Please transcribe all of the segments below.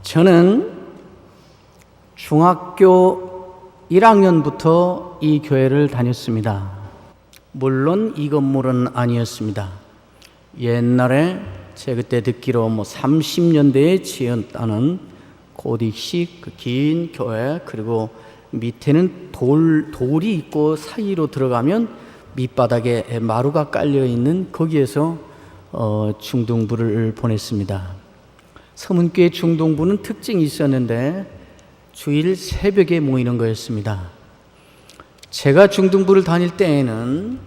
저는 중학교 1학년부터 이 교회를 다녔습니다. 물론 이 건물은 아니었습니다. 옛날에 제가 그때 듣기로 30년대에 지었다는 고딕식 그 긴 교회, 그리고 밑에는 돌이 있고 사이로 들어가면 밑바닥에 마루가 깔려 있는 거기에서 중등부를 보냈습니다. 서문교회 중등부는 특징이 있었는데 주일 새벽에 모이는 거였습니다. 제가 중등부를 다닐 때에는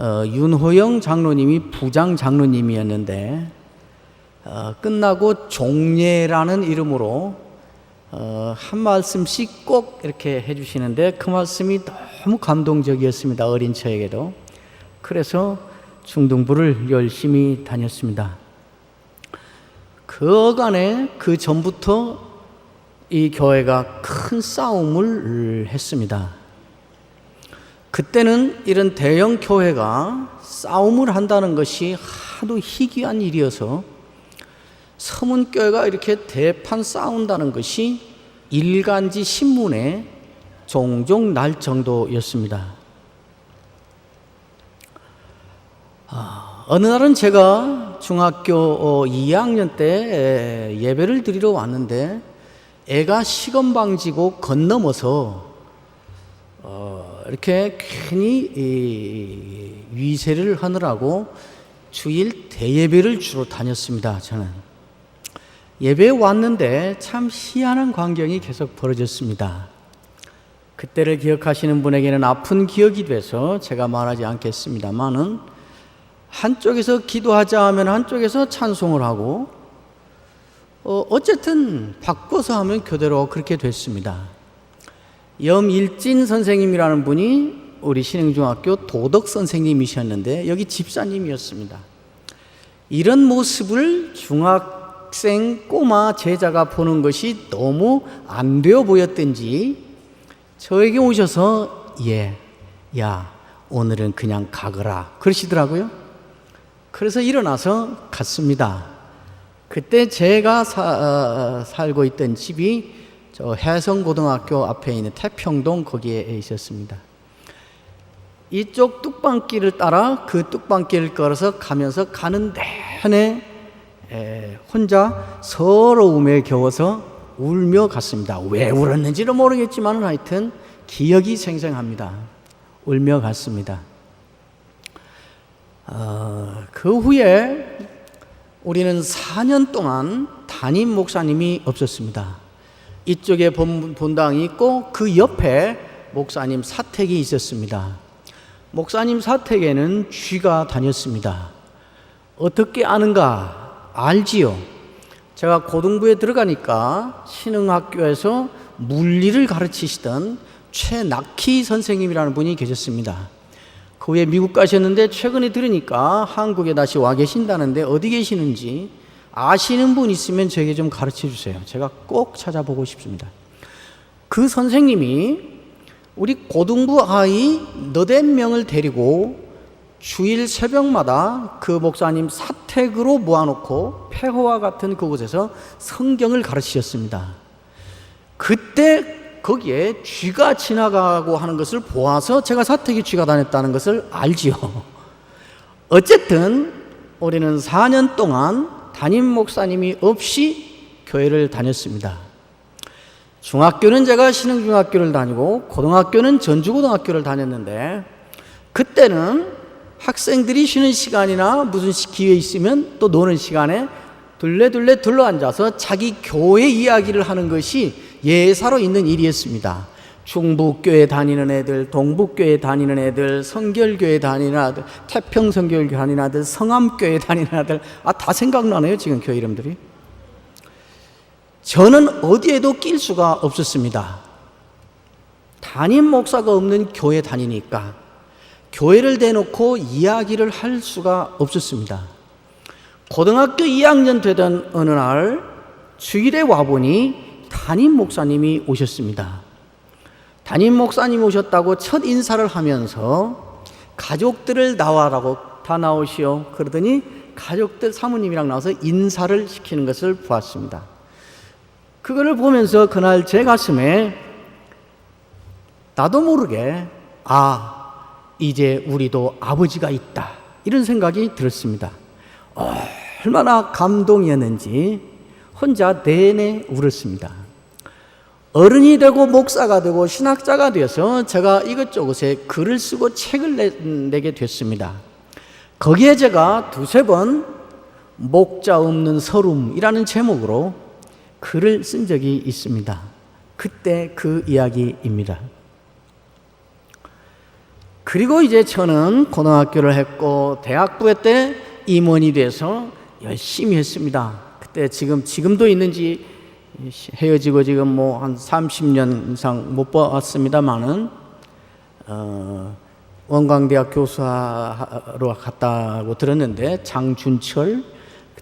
윤호영 장로님이 부장 장로님이었는데 끝나고 종례라는 이름으로 한 말씀씩 꼭 이렇게 해주시는데 그 말씀이 너무 감동적이었습니다. 어린 저에게도. 그래서 중등부를 열심히 다녔습니다. 그 전부터 이 교회가 큰 싸움을 했습니다. 그때는 이런 대형 교회가 싸움을 한다는 것이 하도 희귀한 일이어서 서문교회가 이렇게 대판 싸운다는 것이 일간지 신문에 종종 날 정도였습니다. 어느 날은 제가 중학교 2학년 때 예배를 드리러 왔는데 애가 시건방지고 건너머서 이렇게 괜히 위세를 하느라고 주일 대예배를 주로 다녔습니다. 저는 예배에 왔는데 참 희한한 광경이 계속 벌어졌습니다. 그때를 기억하시는 분에게는 아픈 기억이 돼서 제가 말하지 않겠습니다만은 한쪽에서 기도하자 하면 한쪽에서 찬송을 하고 어쨌든 바꿔서 하면 교대로 그렇게 됐습니다. 염일진 선생님이라는 분이 우리 신흥중학교 도덕 선생님이셨는데 여기 집사님이었습니다. 이런 모습을 중학생 꼬마 제자가 보는 것이 너무 안 되어 보였던지 저에게 오셔서 야 오늘은 그냥 가거라 그러시더라고요. 그래서 일어나서 갔습니다. 그때 제가 살고 있던 집이 저 해성고등학교 앞에 있는 태평동 거기에 있었습니다. 이쪽 뚝방길을 따라 그 뚝방길을 걸어서 가면서 가는 내내 혼자 서러움에 겨워서 울며 갔습니다. 왜 울었는지는 모르겠지만 하여튼 기억이 생생합니다. 울며 갔습니다. 그 후에 우리는 4년 동안 담임 목사님이 없었습니다. 이쪽에 본당이 있고 그 옆에 목사님 사택이 있었습니다. 목사님 사택에는 쥐가 다녔습니다. 어떻게 아는가? 알지요. 제가 고등부에 들어가니까 신흥학교에서 물리를 가르치시던 최낙희 선생님이라는 분이 계셨습니다. 그 후에 미국 가셨는데 최근에 들으니까 한국에 다시 와 계신다는데 어디 계시는지 아시는 분 있으면 저에게 좀 가르쳐 주세요. 제가 꼭 찾아보고 싶습니다. 그 선생님이 우리 고등부 아이 80명을 데리고 주일 새벽마다 그 목사님 사택으로 모아놓고 폐허와 같은 그곳에서 성경을 가르치셨습니다. 그때 거기에 쥐가 지나가고 하는 것을 보아서 제가 사택에 쥐가 다녔다는 것을 알지요. 어쨌든 우리는 4년 동안 담임 목사님이 없이 교회를 다녔습니다. 중학교는 제가 신흥중학교를 다니고 고등학교는 전주고등학교를 다녔는데 그때는 학생들이 쉬는 시간이나 무슨 기회 있으면 또 노는 시간에 둘레둘레 둘러앉아서 자기 교회 이야기를 하는 것이 예사로 있는 일이었습니다. 충북교회 다니는 애들, 동북교회 다니는 애들, 성결교회 다니는 아들, 태평성결교회 다니는 아들, 성암교회 다니는 아들, 다 생각나네요 지금 교회 이름들이. 저는 어디에도 낄 수가 없었습니다. 담임 목사가 없는 교회 다니니까 교회를 대놓고 이야기를 할 수가 없었습니다. 고등학교 2학년 되던 어느 날 주일에 와보니 담임 목사님이 오셨습니다. 담임 목사님 오셨다고 첫 인사를 하면서 가족들을 나와라고 다 나오시오. 그러더니 가족들 사모님이랑 나와서 인사를 시키는 것을 보았습니다. 그거를 보면서 그날 제 가슴에 나도 모르게 이제 우리도 아버지가 있다, 이런 생각이 들었습니다. 얼마나 감동이었는지 혼자 내내 울었습니다. 어른이 되고 목사가 되고 신학자가 되어서 제가 이것저것에 글을 쓰고 책을 내게 됐습니다. 거기에 제가 두세 번 목자 없는 서름이라는 제목으로 글을 쓴 적이 있습니다. 그때 그 이야기입니다. 그리고 이제 저는 고등학교를 했고 대학부 때 임원이 돼서 열심히 했습니다. 그때 지금도 있는지 헤어지고 지금 뭐 한 30년 이상 못 봤습니다만은 원광대학 교수로 갔다고 들었는데 장준철,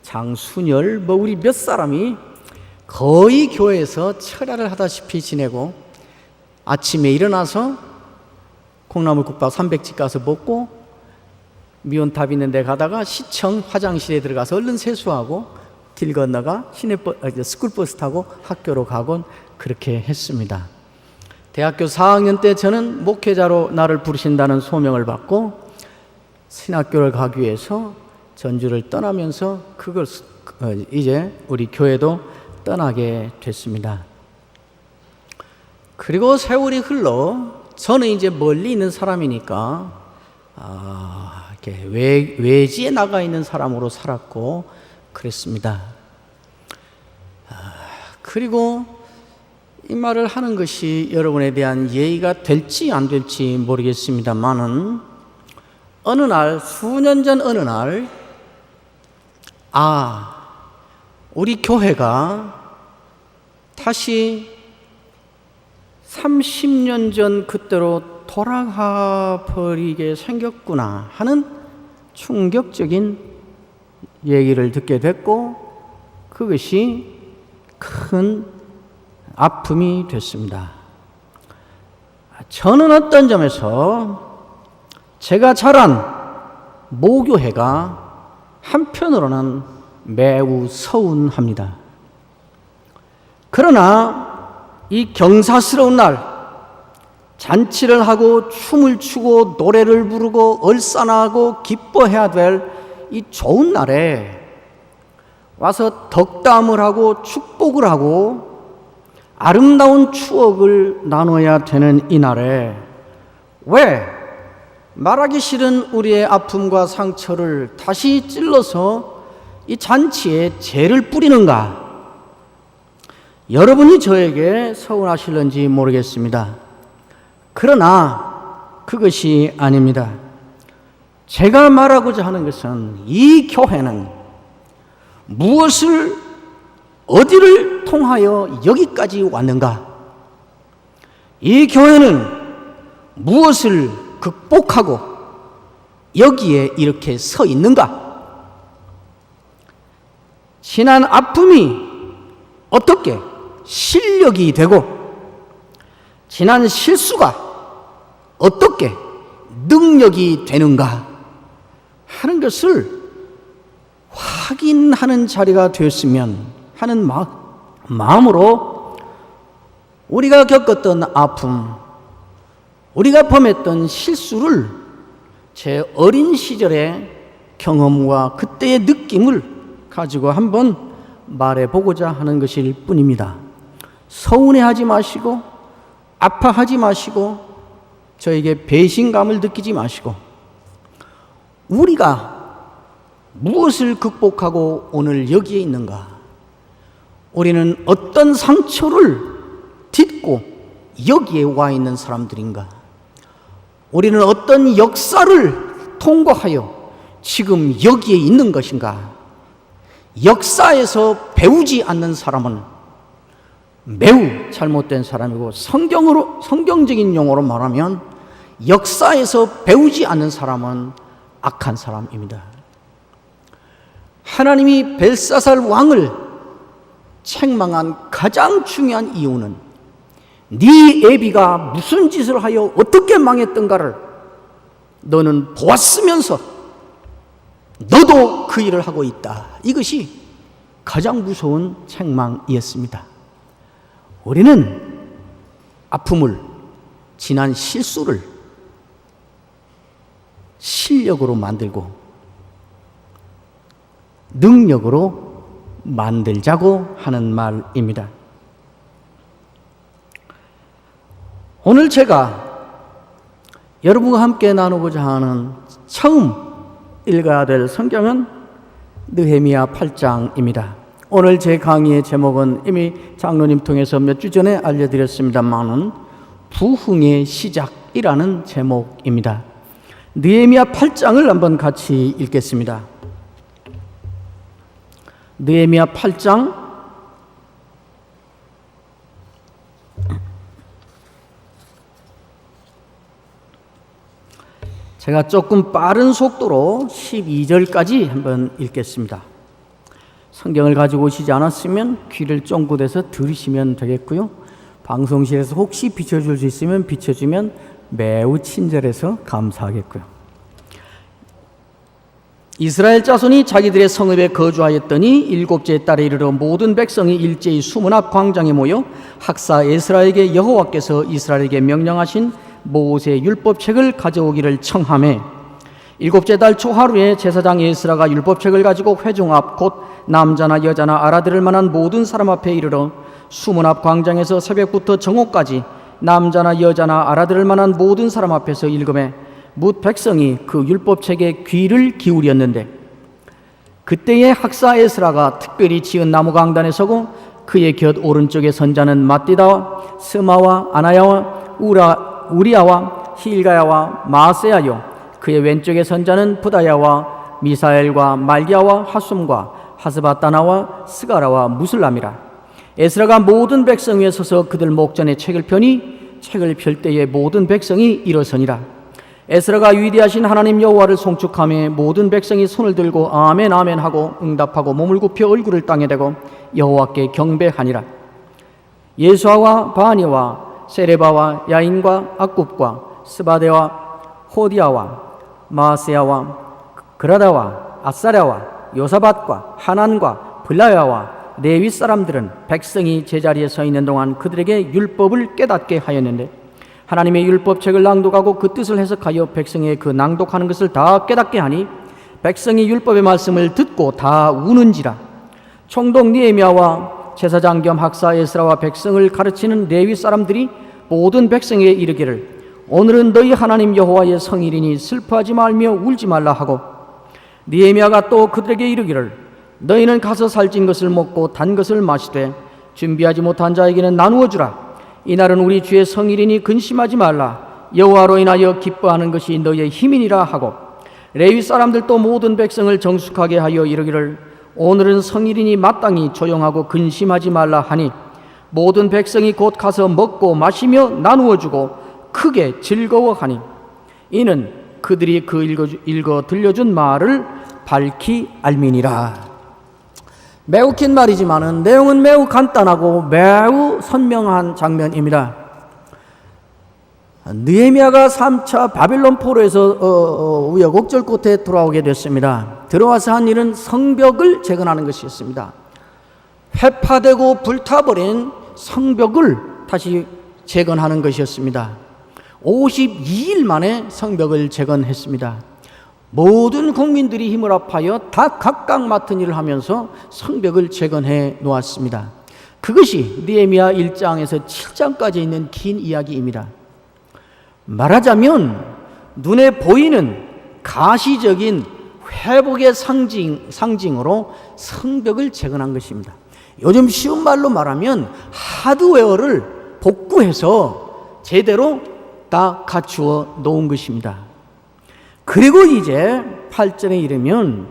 장순열 뭐 우리 몇 사람이 거의 교회에서 철야를 하다시피 지내고 아침에 일어나서 콩나물국밥 300집 가서 먹고 미온탑 있는 데 가다가 시청 화장실에 들어가서 얼른 세수하고 길 건너가 스쿨버스 타고 학교로 가곤 그렇게 했습니다. 대학교 4학년 때 저는 목회자로 나를 부르신다는 소명을 받고 신학교를 가기 위해서 전주를 떠나면서 이제 우리 교회도 떠나게 됐습니다. 그리고 세월이 흘러 저는 이제 멀리 있는 사람이니까 이렇게 외지에 나가 있는 사람으로 살았고 그랬습니다. 그리고 이 말을 하는 것이 여러분에 대한 예의가 될지 안 될지 모르겠습니다만은 수년 전 어느 날 우리 교회가 다시 30년 전 그때로 돌아가 버리게 생겼구나 하는 충격적인 얘기를 듣게 됐고 그것이 큰 아픔이 됐습니다. 저는 어떤 점에서 제가 자란 모교회가 한편으로는 매우 서운합니다. 그러나 이 경사스러운 날 잔치를 하고 춤을 추고 노래를 부르고 얼싸나고 기뻐해야 될 이 좋은 날에 와서 덕담을 하고 축복을 하고 아름다운 추억을 나눠야 되는 이 날에 왜 말하기 싫은 우리의 아픔과 상처를 다시 찔러서 이 잔치에 죄를 뿌리는가? 여러분이 저에게 서운하실는지 모르겠습니다. 그러나 그것이 아닙니다. 제가 말하고자 하는 것은 이 교회는 어디를 통하여 여기까지 왔는가? 이 교회는 무엇을 극복하고 여기에 이렇게 서 있는가? 지난 아픔이 어떻게 실력이 되고 지난 실수가 어떻게 능력이 되는가 하는 것을 확인하는 자리가 되었으면 하는 마음으로 우리가 겪었던 아픔, 우리가 범했던 실수를 제 어린 시절의 경험과 그때의 느낌을 가지고 한번 말해보고자 하는 것일 뿐입니다. 서운해하지 마시고 아파하지 마시고 저에게 배신감을 느끼지 마시고 우리가 무엇을 극복하고 오늘 여기에 있는가? 우리는 어떤 상처를 딛고 여기에 와 있는 사람들인가? 우리는 어떤 역사를 통과하여 지금 여기에 있는 것인가? 역사에서 배우지 않는 사람은 매우 잘못된 사람이고 성경적인 용어로 말하면 역사에서 배우지 않는 사람은 악한 사람입니다. 하나님이 벨사살 왕을 책망한 가장 중요한 이유는 네 애비가 무슨 짓을 하여 어떻게 망했던가를 너는 보았으면서 너도 그 일을 하고 있다. 이것이 가장 무서운 책망이었습니다. 우리는 아픔을, 지난 실수를 실력으로 만들고 능력으로 만들자고 하는 말입니다. 오늘 제가 여러분과 함께 나누고자 하는 처음 읽어야 될 성경은 느헤미야 8장입니다. 오늘 제 강의의 제목은 이미 장로님 통해서 몇 주 전에 알려드렸습니다만은 부흥의 시작이라는 제목입니다. 느헤미야 8장을 한번 같이 읽겠습니다. 느헤미야 8장 제가 조금 빠른 속도로 12절까지 한번 읽겠습니다. 성경을 가지고 오시지 않았으면 귀를 쫑긋해서 들으시면 되겠고요. 방송실에서 혹시 비춰줄 수 있으면 비춰주면 매우 친절해서 감사하겠고요. 이스라엘 자손이 자기들의 성읍에 거주하였더니 일곱째 달에 이르러 모든 백성이 일제히 수문 앞 광장에 모여 학사 에스라에게 여호와께서 이스라엘에게 명령하신 모세 율법책을 가져오기를 청하매, 일곱째 달 초하루에 제사장 에스라가 율법책을 가지고 회중 앞 곧 남자나 여자나 알아들을 만한 모든 사람 앞에 이르러 수문 앞 광장에서 새벽부터 정오까지 남자나 여자나 알아들을 만한 모든 사람 앞에서 읽음에 뭇 백성이 그 율법책에 귀를 기울였는데, 그때에 학사 에스라가 특별히 지은 나무 강단에 서고 그의 곁 오른쪽에 선자는 마띠다와 스마와 아나야와 우리아와 힐가야와 마세야요, 그의 왼쪽에 선자는 부다야와 미사엘과 말기야와 하숨과 하스바따나와 스가라와 무슬람이라. 에스라가 모든 백성 위에 서서 그들 목전에 책을 펴니 책을 펼 때에 모든 백성이 일어서니라. 에스라가 위대하신 하나님 여호와를 송축하며 모든 백성이 손을 들고 아멘 아멘 하고 응답하고 몸을 굽혀 얼굴을 땅에 대고 여호와께 경배하니라. 예수아와 바니와 세레바와 야인과 악굽과 스바데와 호디아와 마세야와 그라다와 아사랴와 요사밧과 하난과 블라야와 레위 사람들은 백성이 제자리에 서 있는 동안 그들에게 율법을 깨닫게 하였는데, 하나님의 율법책을 낭독하고 그 뜻을 해석하여 백성의 그 낭독하는 것을 다 깨닫게 하니 백성이 율법의 말씀을 듣고 다 우는지라. 총독 느헤미야와 제사장 겸 학사 에스라와 백성을 가르치는 레위 사람들이 모든 백성에게 이르기를, 오늘은 너희 하나님 여호와의 성일이니 슬퍼하지 말며 울지 말라 하고, 느헤미야가 또 그들에게 이르기를, 너희는 가서 살찐 것을 먹고 단 것을 마시되 준비하지 못한 자에게는 나누어 주라. 이날은 우리 주의 성일이니 근심하지 말라. 여호와로 인하여 기뻐하는 것이 너희의 힘이니라 하고, 레위 사람들도 모든 백성을 정숙하게 하여 이르기를, 오늘은 성일이니 마땅히 조용하고 근심하지 말라 하니, 모든 백성이 곧 가서 먹고 마시며 나누어 주고 크게 즐거워하니, 이는 그들이 그 읽어 들려준 말을 밝히 알미니라. 매우 긴 말이지만은 내용은 매우 간단하고 매우 선명한 장면입니다. 느헤미야가 3차 바빌론 포로에서 우여곡절 끝에 돌아오게 됐습니다. 들어와서 한 일은 성벽을 재건하는 것이었습니다. 회파되고 불타버린 성벽을 다시 재건하는 것이었습니다. 52일 만에 성벽을 재건했습니다. 모든 국민들이 힘을 합하여 다 각각 맡은 일을 하면서 성벽을 재건해 놓았습니다. 그것이 느헤미야 1장에서 7장까지 있는 긴 이야기입니다. 말하자면 눈에 보이는 가시적인 회복의 상징으로 성벽을 재건한 것입니다. 요즘 쉬운 말로 말하면 하드웨어를 복구해서 제대로 다 갖추어 놓은 것입니다. 그리고 이제 8절에 이르면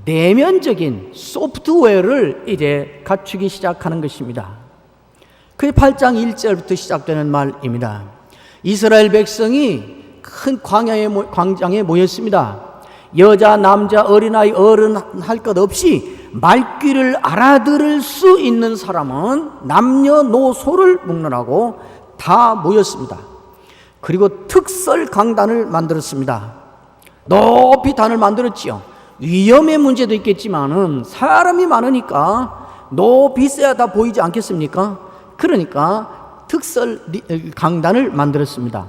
내면적인 소프트웨어를 이제 갖추기 시작하는 것입니다. 그게 8장 1절부터 시작되는 말입니다. 이스라엘 백성이 큰 광장에 모였습니다. 여자, 남자, 어린아이, 어른 할 것 없이 말귀를 알아들을 수 있는 사람은 남녀노소를 묵론하고 다 모였습니다. 그리고 특설 강단을 만들었습니다. 높이 단을 만들었지요. 위험의 문제도 있겠지만은 사람이 많으니까 높이 있어야 다 보이지 않겠습니까? 그러니까 특설 강단을 만들었습니다.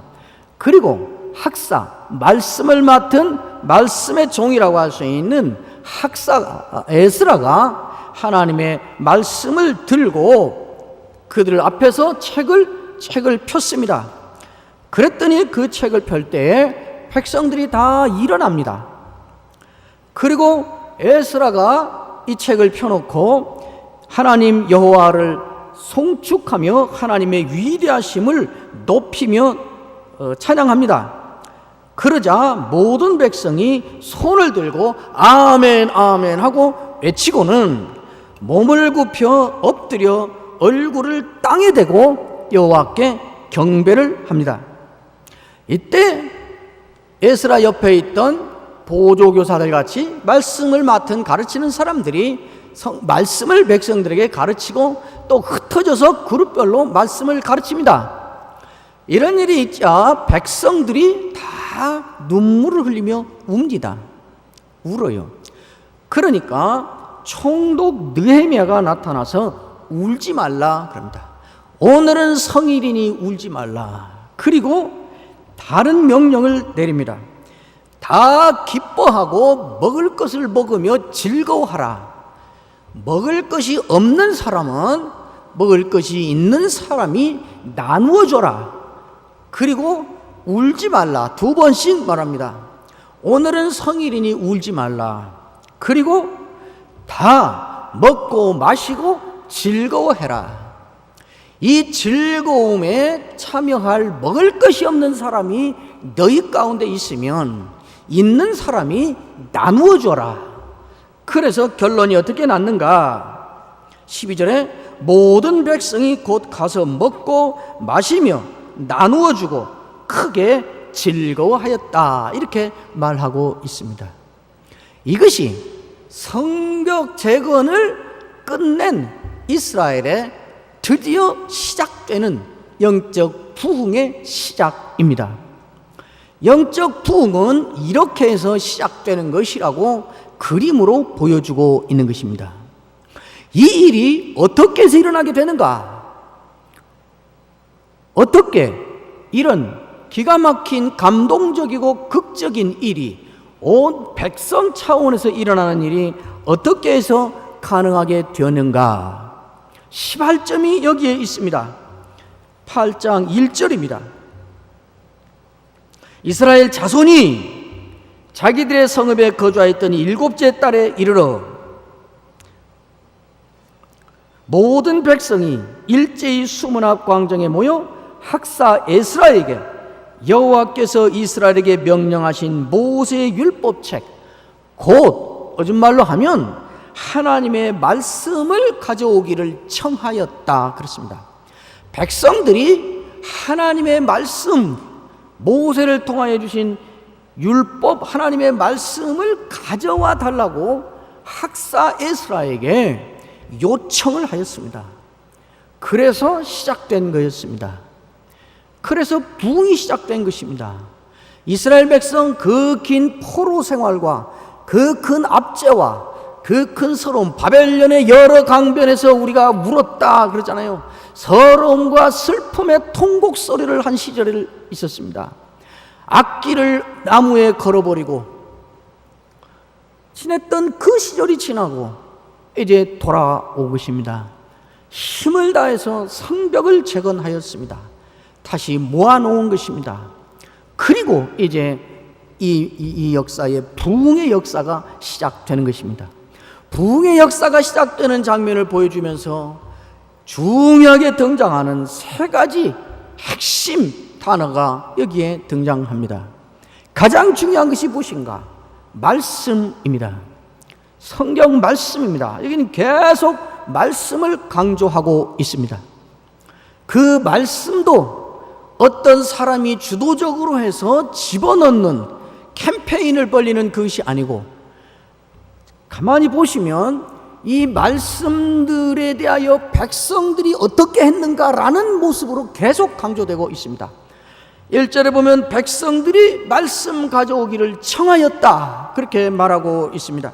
그리고 학사, 말씀을 맡은 말씀의 종이라고 할 수 있는 학사 에스라가 하나님의 말씀을 들고 그들 앞에서 책을 폈습니다. 그랬더니 그 책을 펼 때에 백성들이 다 일어납니다. 그리고 에스라가 이 책을 펴놓고 하나님 여호와를 송축하며 하나님의 위대하심을 높이며 찬양합니다. 그러자 모든 백성이 손을 들고 아멘 아멘 하고 외치고는 몸을 굽혀 엎드려 얼굴을 땅에 대고 여호와께 경배를 합니다. 이때 에스라 옆에 있던 보조교사들 같이 말씀을 맡은 가르치는 사람들이 말씀을 백성들에게 가르치고 또 흩어져서 그룹별로 말씀을 가르칩니다. 이런 일이 있자 백성들이 다 눈물을 흘리며 웁니다. 울어요. 그러니까 총독 느헤미야가 나타나서 울지 말라 그럽니다. 오늘은 성일이니 울지 말라. 그리고 다른 명령을 내립니다. 다 기뻐하고 먹을 것을 먹으며 즐거워하라. 먹을 것이 없는 사람은 먹을 것이 있는 사람이 나누어 줘라. 그리고 울지 말라. 2번씩 말합니다. 오늘은 성일이니 울지 말라. 그리고 다 먹고 마시고 즐거워해라. 이 즐거움에 참여할 먹을 것이 없는 사람이 너희 가운데 있으면 있는 사람이 나누어 줘라. 그래서 결론이 어떻게 났는가? 12절에 모든 백성이 곧 가서 먹고 마시며 나누어 주고 크게 즐거워하였다. 이렇게 말하고 있습니다. 이것이 성벽 재건을 끝낸 이스라엘의 드디어 시작되는 영적 부흥의 시작입니다. 영적 부흥은 이렇게 해서 시작되는 것이라고 그림으로 보여주고 있는 것입니다. 이 일이 어떻게 해서 일어나게 되는가? 어떻게 이런 기가 막힌 감동적이고 극적인 일이 온 백성 차원에서 일어나는 일이 어떻게 해서 가능하게 되었는가? 시발점이 여기에 있습니다. 8장 1절입니다. 이스라엘 자손이 자기들의 성읍에 거주하였더니 7째 달에 이르러 모든 백성이 일제히 수문 앞 광장에 모여 학사 에스라에게 여호와께서 이스라엘에게 명령하신 모세의 율법책, 곧 요즘 말로 하면 하나님의 말씀을 가져오기를 청하였다. 그렇습니다. 백성들이 하나님의 말씀, 모세를 통하여 주신 율법, 하나님의 말씀을 가져와 달라고 학사 에스라에게 요청을 하였습니다. 그래서 시작된 거였습니다. 그래서 부흥이 시작된 것입니다. 이스라엘 백성 그 긴 포로 생활과 그 큰 압제와 그 큰 서러움, 바벨론의 여러 강변에서 우리가 울었다 그러잖아요. 서러움과 슬픔의 통곡 소리를 한 시절이 있었습니다. 악기를 나무에 걸어버리고 지냈던 그 시절이 지나고 이제 돌아오고 것입니다. 힘을 다해서 성벽을 재건하였습니다. 다시 모아놓은 것입니다. 그리고 이제 이 역사의 부흥의 역사가 시작되는 것입니다. 부흥의 역사가 시작되는 장면을 보여주면서 중요하게 등장하는 3가지 핵심 단어가 여기에 등장합니다. 가장 중요한 것이 무엇인가? 말씀입니다. 성경 말씀입니다. 여기는 계속 말씀을 강조하고 있습니다. 그 말씀도 어떤 사람이 주도적으로 해서 집어넣는 캠페인을 벌리는 것이 아니고, 가만히 보시면 이 말씀들에 대하여 백성들이 어떻게 했는가라는 모습으로 계속 강조되고 있습니다. 1절에 보면 백성들이 말씀 가져오기를 청하였다, 그렇게 말하고 있습니다.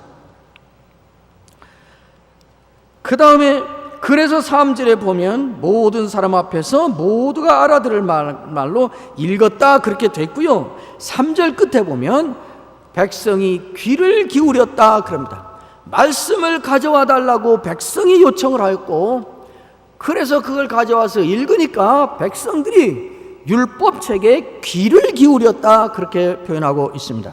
그 다음에 그래서 3절에 보면 모든 사람 앞에서 모두가 알아들을 말로 읽었다 그렇게 됐고요. 3절 끝에 보면 백성이 귀를 기울였다 그럽니다. 말씀을 가져와 달라고 백성이 요청을 하였고, 그래서 그걸 가져와서 읽으니까 백성들이 율법책에 귀를 기울였다 그렇게 표현하고 있습니다.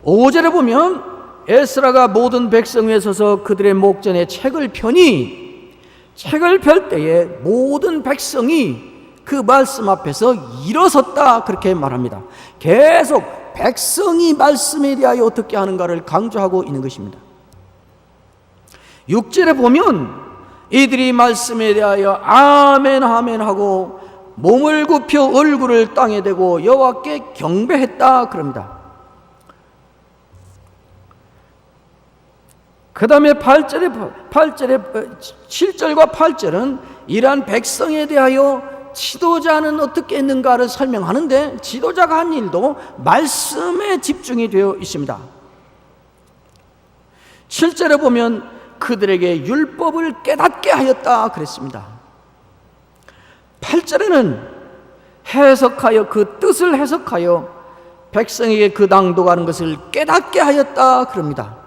5절에 보면 에스라가 모든 백성 위에 서서 그들의 목전에 책을 펴니, 책을 펼 때에 모든 백성이 그 말씀 앞에서 일어섰다 그렇게 말합니다. 계속 백성이 말씀에 대하여 어떻게 하는가를 강조하고 있는 것입니다. 6절에 보면 이들이 말씀에 대하여 아멘 아멘 하고 몸을 굽혀 얼굴을 땅에 대고 여호와께 경배했다 그럽니다. 그 다음에 7절과 8절은 이러한 백성에 대하여 지도자는 어떻게 했는가를 설명하는데, 지도자가 한 일도 말씀에 집중이 되어 있습니다. 7절에 보면 그들에게 율법을 깨닫게 하였다 그랬습니다. 8절에는 해석하여 그 뜻을 해석하여 백성에게 그 낭독하는 것을 깨닫게 하였다 그럽니다.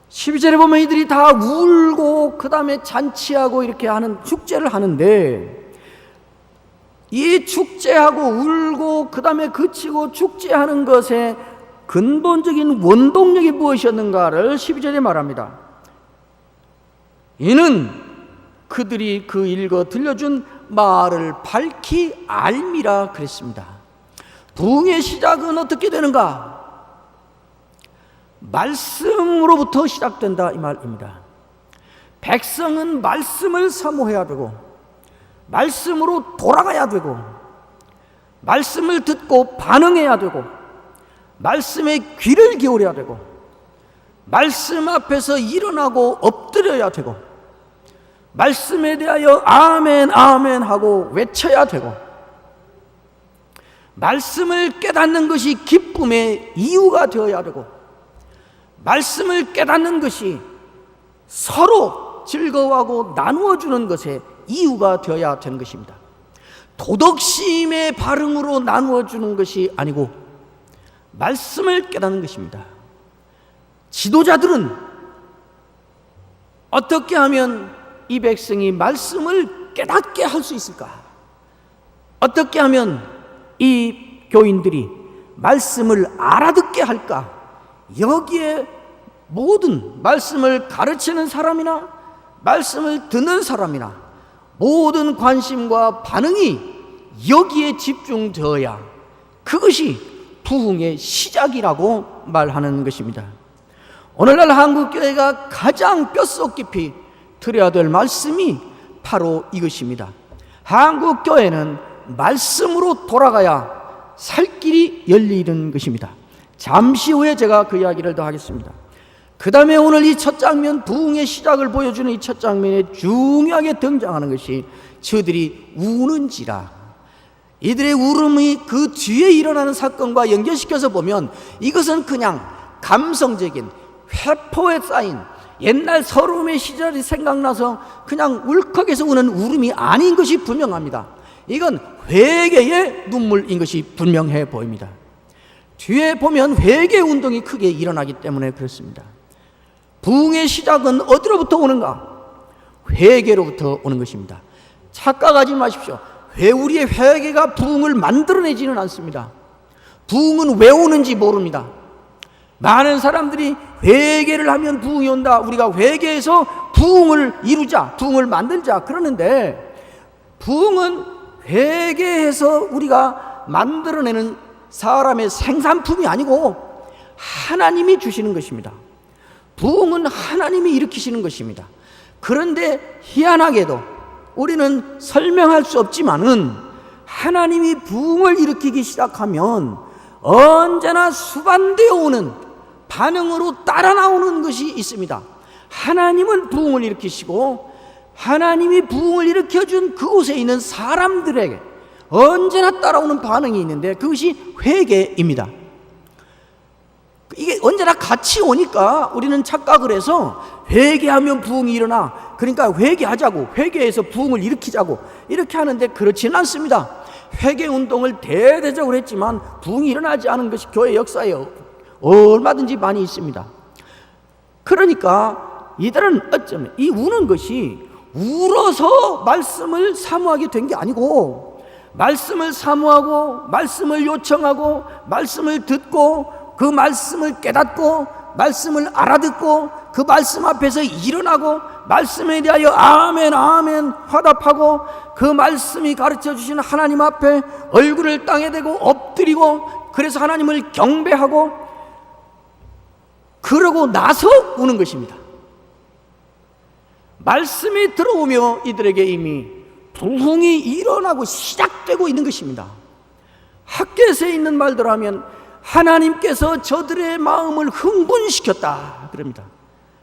12절에 보면 이들이 다 울고 그 다음에 잔치하고 이렇게 하는 축제를 하는데, 이 축제하고 울고 그 다음에 그치고 축제하는 것의 근본적인 원동력이 무엇이었는가를 12절에 말합니다. 이는 그들이 그 읽어 들려준 말을 밝히 알미라 그랬습니다. 부흥의 시작은 어떻게 되는가? 말씀으로부터 시작된다 이 말입니다. 백성은 말씀을 사모해야 되고, 말씀으로 돌아가야 되고, 말씀을 듣고 반응해야 되고, 말씀에 귀를 기울여야 되고, 말씀 앞에서 일어나고 엎드려야 되고, 말씀에 대하여 아멘 아멘 하고 외쳐야 되고, 말씀을 깨닫는 것이 기쁨의 이유가 되어야 되고, 말씀을 깨닫는 것이 서로 즐거워하고 나누어주는 것의 이유가 되어야 되는 것입니다. 도덕심의 발흥으로 나누어주는 것이 아니고 말씀을 깨닫는 것입니다. 지도자들은 어떻게 하면 이 백성이 말씀을 깨닫게 할 수 있을까? 어떻게 하면 이 교인들이 말씀을 알아듣게 할까? 여기에 모든 말씀을 가르치는 사람이나 말씀을 듣는 사람이나 모든 관심과 반응이 여기에 집중되어야 그것이 부흥의 시작이라고 말하는 것입니다. 오늘날 한국교회가 가장 뼛속 깊이 들어야 될 말씀이 바로 이것입니다. 한국교회는 말씀으로 돌아가야 살 길이 열리는 것입니다. 잠시 후에 제가 그 이야기를 더 하겠습니다. 그 다음에 오늘 이 첫 장면, 부흥의 시작을 보여주는 이 첫 장면에 중요하게 등장하는 것이 저들이 우는지라. 이들의 울음이 그 뒤에 일어나는 사건과 연결시켜서 보면 이것은 그냥 감성적인 회포에 쌓인 옛날 서름의 시절이 생각나서 그냥 울컥해서 우는 울음이 아닌 것이 분명합니다. 이건 회개의 눈물인 것이 분명해 보입니다. 뒤에 보면 회개 운동이 크게 일어나기 때문에 그렇습니다. 부흥의 시작은 어디로부터 오는가? 회개로부터 오는 것입니다. 착각하지 마십시오. 우리의 회개가 부흥을 만들어내지는 않습니다. 부흥은 왜 오는지 모릅니다. 많은 사람들이 회개를 하면 부흥이 온다, 우리가 회개해서 부흥을 이루자, 부흥을 만들자 그러는데, 부흥은 회개해서 우리가 만들어내는 사람의 생산품이 아니고 하나님이 주시는 것입니다. 부흥은 하나님이 일으키시는 것입니다. 그런데 희한하게도 우리는 설명할 수 없지만은 하나님이 부흥을 일으키기 시작하면 언제나 수반되어 오는 반응으로 따라 나오는 것이 있습니다. 하나님은 부흥을 일으키시고 하나님이 부흥을 일으켜준 그곳에 있는 사람들에게 언제나 따라오는 반응이 있는데 그것이 회개입니다. 이게 언제나 같이 오니까 우리는 착각을 해서 회개하면 부흥이 일어나, 그러니까 회개하자고, 회개해서 부흥을 일으키자고 이렇게 하는데 그렇지는 않습니다. 회개 운동을 대대적으로 했지만 부흥이 일어나지 않은 것이 교회 역사에 얼마든지 많이 있습니다. 그러니까 이들은 어쩌면 이 우는 것이 울어서 말씀을 사모하게 된 게 아니고, 말씀을 사모하고 말씀을 요청하고 말씀을 듣고 그 말씀을 깨닫고 말씀을 알아듣고 그 말씀 앞에서 일어나고 말씀에 대하여 아멘 아멘 화답하고 그 말씀이 가르쳐 주신 하나님 앞에 얼굴을 땅에 대고 엎드리고 그래서 하나님을 경배하고 그러고 나서 우는 것입니다. 말씀이 들어오며 이들에게 이미 부흥이 일어나고 시작되고 있는 것입니다. 학개서에 있는 말대로 하면 하나님께서 저들의 마음을 흥분시켰다 그럽니다.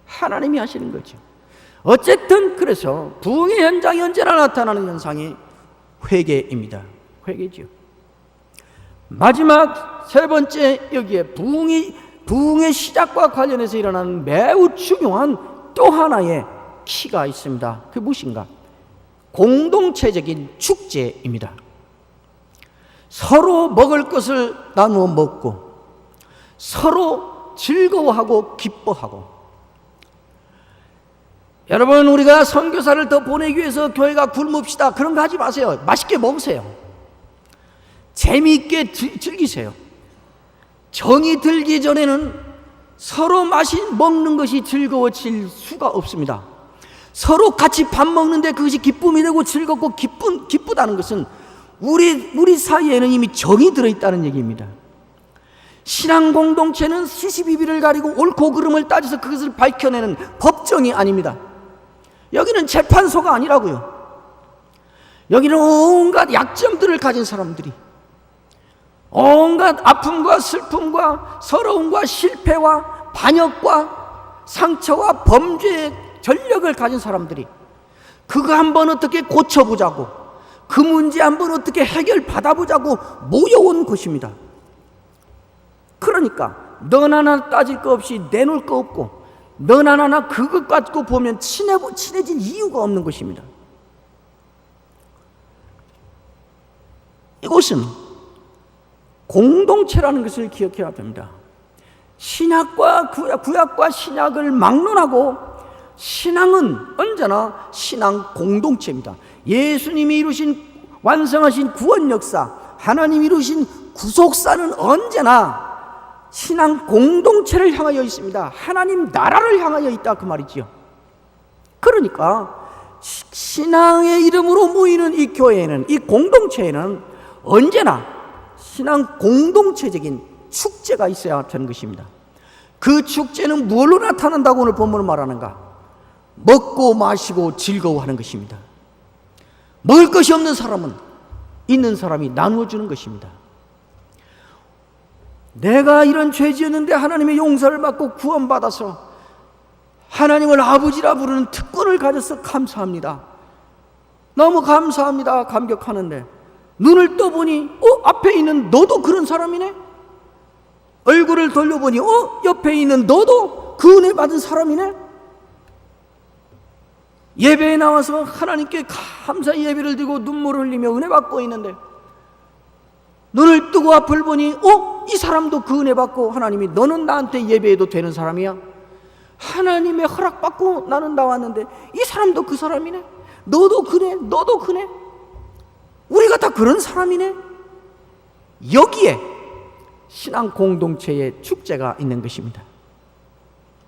하나님이 하시는 거죠. 어쨌든 그래서 부흥의 현장이 언제나 나타나는 현상이 회개입니다. 회개죠. 마지막 세 번째, 여기에 부흥의 시작과 관련해서 일어나는 매우 중요한 또 하나의 키가 있습니다. 그게 무엇인가? 공동체적인 축제입니다. 서로 먹을 것을 나누어 먹고 서로 즐거워하고 기뻐하고. 여러분, 우리가 선교사를 더 보내기 위해서 교회가 굶읍시다 그런 거 하지 마세요. 맛있게 먹으세요. 재미있게 즐기세요. 정이 들기 전에는 서로 먹는 것이 즐거워질 수가 없습니다. 서로 같이 밥 먹는데 그것이 기쁨이 되고 즐겁고 기쁘다는 것은 우리 사이에는 이미 정이 들어있다는 얘기입니다. 신앙 공동체는 시시비비를 가리고 옳고 그름을 따져서 그것을 밝혀내는 법정이 아닙니다. 여기는 재판소가 아니라고요. 여기는 온갖 약점들을 가진 사람들이 온갖 아픔과 슬픔과 서러움과 실패와 반역과 상처와 범죄의 전력을 가진 사람들이 그거 한번 어떻게 고쳐보자고, 그 문제 한번 어떻게 해결받아보자고 모여온 것입니다. 그러니까 너나 나 따질 거 없이 내놓을 거 없고 너나 나나 그것 갖고 보면 친해질 이유가 없는 것입니다. 이것은 공동체라는 것을 기억해야 됩니다. 신약과 구약과 신약을 막론하고 신앙은 언제나 신앙 공동체입니다. 예수님이 이루신 완성하신 구원 역사, 하나님이 이루신 구속사는 언제나 신앙 공동체를 향하여 있습니다. 하나님 나라를 향하여 있다 그 말이지요. 그러니까 신앙의 이름으로 모이는 이 교회에는, 이 공동체에는 언제나 신앙 공동체적인 축제가 있어야 하는 것입니다. 그 축제는 무엇로 나타난다고 오늘 본문은 말하는가? 먹고 마시고 즐거워하는 것입니다. 먹을 것이 없는 사람은 있는 사람이 나누어 주는 것입니다. 내가 이런 죄 지었는데 하나님의 용서를 받고 구원받아서 하나님을 아버지라 부르는 특권을 가져서 감사합니다. 너무 감사합니다. 감격하는데 눈을 떠보니 앞에 있는 너도 그런 사람이네. 얼굴을 돌려보니 옆에 있는 너도 그 은혜 받은 사람이네. 예배에 나와서 하나님께 감사의 예배를 드리고 눈물을 흘리며 은혜 받고 있는데 눈을 뜨고 앞을 보니 이 사람도 그 은혜 받고 하나님이 너는 나한테 예배해도 되는 사람이야. 하나님의 허락 받고 나는 나왔는데 이 사람도 그 사람이네. 너도 그래, 너도 그래. 우리가 다 그런 사람이네. 여기에 신앙 공동체의 축제가 있는 것입니다.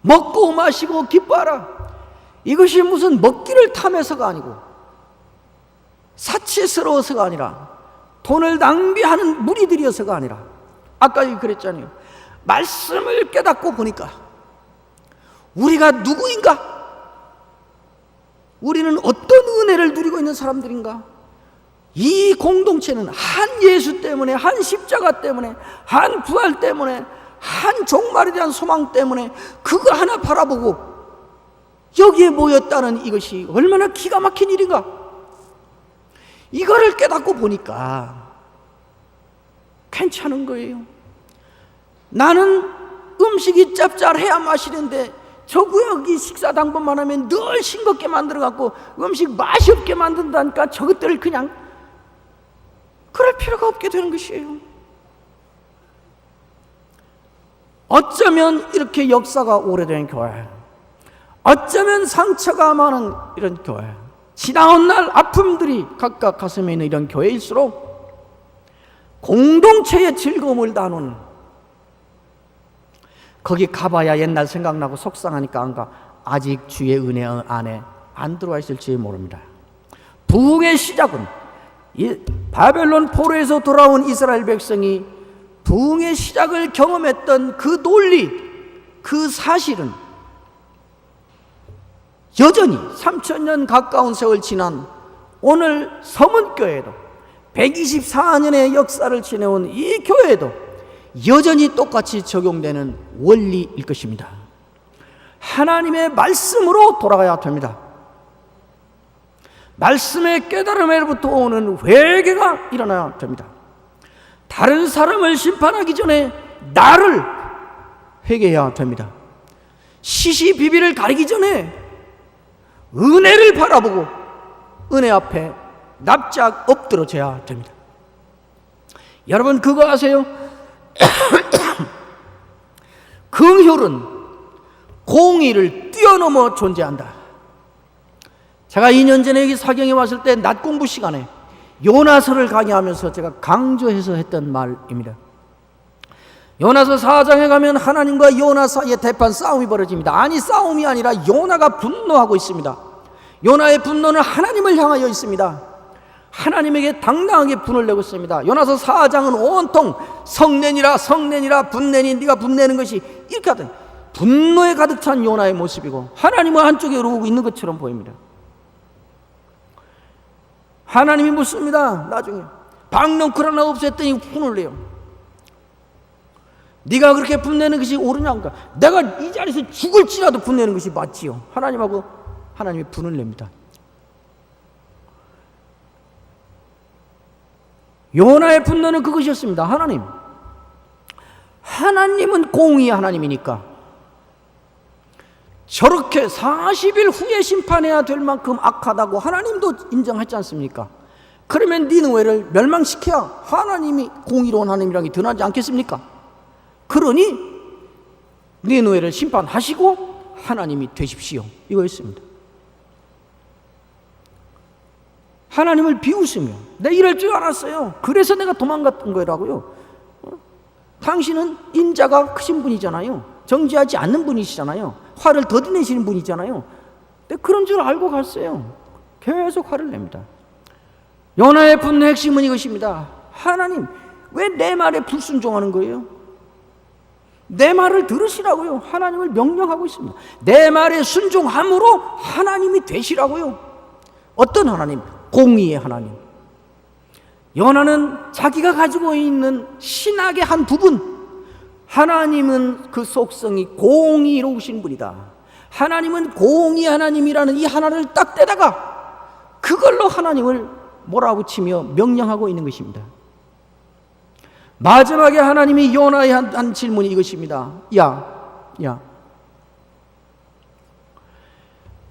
먹고 마시고 기뻐하라. 이것이 무슨 먹기를 탐해서가 아니고 사치스러워서가 아니라 돈을 낭비하는 무리들이어서가 아니라 아까 그랬잖아요. 말씀을 깨닫고 보니까 우리가 누구인가? 우리는 어떤 은혜를 누리고 있는 사람들인가? 이 공동체는 한 예수 때문에, 한 십자가 때문에, 한 부활 때문에, 한 종말에 대한 소망 때문에 그거 하나 바라보고 여기에 모였다는 이것이 얼마나 기가 막힌 일인가? 이거를 깨닫고 보니까 괜찮은 거예요. 나는 음식이 짭짤해야 맛있는데 저 구역이 식사 당번만 하면 늘 싱겁게 만들어갖고 음식 맛이 없게 만든다니까 저것들을 그냥 그럴 필요가 없게 되는 것이에요. 어쩌면 이렇게 역사가 오래된 교회, 어쩌면 상처가 많은 이런 교회, 지나온 날 아픔들이 각각 가슴에 있는 이런 교회일수록 공동체의 즐거움을 나누는, 거기 가봐야 옛날 생각나고 속상하니까 안 가. 아직 주의 은혜 안에 안 들어와 있을지 모릅니다. 부흥의 시작은 이 바벨론 포로에서 돌아온 이스라엘 백성이 부흥의 시작을 경험했던 그 논리, 그 사실은 여전히 3000년 가까운 세월 지난 오늘 서문교회도 124년의 역사를 지내온 이 교회도 여전히 똑같이 적용되는 원리일 것입니다. 하나님의 말씀으로 돌아가야 됩니다. 말씀의 깨달음에로부터 오는 회개가 일어나야 됩니다. 다른 사람을 심판하기 전에 나를 회개해야 됩니다. 시시비비를 가리기 전에 은혜를 바라보고 은혜 앞에 납작 엎드러져야 됩니다. 여러분 그거 아세요? 긍휼은 공의를 뛰어넘어 존재한다. 제가 2년 전에 여기 사경에 왔을 때 낮 공부 시간에 요나서를 강의하면서 제가 강조해서 했던 말입니다. 요나서 4장에 가면 하나님과 요나 사이에 대판 싸움이 벌어집니다. 아니 싸움이 아니라 요나가 분노하고 있습니다. 요나의 분노는 하나님을 향하여 있습니다. 하나님에게 당당하게 분을 내고 있습니다. 요나서 4장은 온통 성내니라 분내니 네가 분내는 것이 이렇게 하던 분노에 가득 찬 요나의 모습이고 하나님은 한쪽에 이러고 있는 것처럼 보입니다. 하나님이 묻습니다. 나중에 박넝쿨 하나 없앴더니 분을 내요. 네가 그렇게 분내는 것이 옳으냐니까 내가 이 자리에서 죽을지라도 분내는 것이 맞지요. 하나님이 분을 냅니다. 요나의 분노는 그것이었습니다. 하나님은 공의의 하나님이니까 저렇게 40일 후에 심판해야 될 만큼 악하다고 하나님도 인정하지 않습니까? 그러면 니느웨를 멸망시켜야 하나님이 공의로운 하나님이라는 게 드러나지 않겠습니까? 그러니 니느웨를 심판하시고 하나님이 되십시오, 이거였습니다. 하나님을 비웃으며 내 이럴 줄 알았어요. 그래서 내가 도망갔던 거라고요. 당신은 인자가 크신 분이잖아요. 정죄하지 않는 분이시잖아요. 화를 더디 내시는 분이잖아요. 근데 그런 줄 알고 갔어요. 계속 화를 냅니다. 요나의 분노의 핵심은 이것입니다. 하나님, 왜 내 말에 불순종하는 거예요? 내 말을 들으시라고요. 하나님을 명령하고 있습니다. 내 말에 순종함으로 하나님이 되시라고요. 어떤 하나님? 공의의 하나님. 요나는 자기가 가지고 있는 신학의 한 부분, 하나님은 그 속성이 공의로우신 분이다. 하나님은 공의 하나님이라는 이 하나를 딱 떼다가 그걸로 하나님을 몰아붙이며 명령하고 있는 것입니다. 마지막에 하나님이 요나의 한 질문이 이것입니다. 야,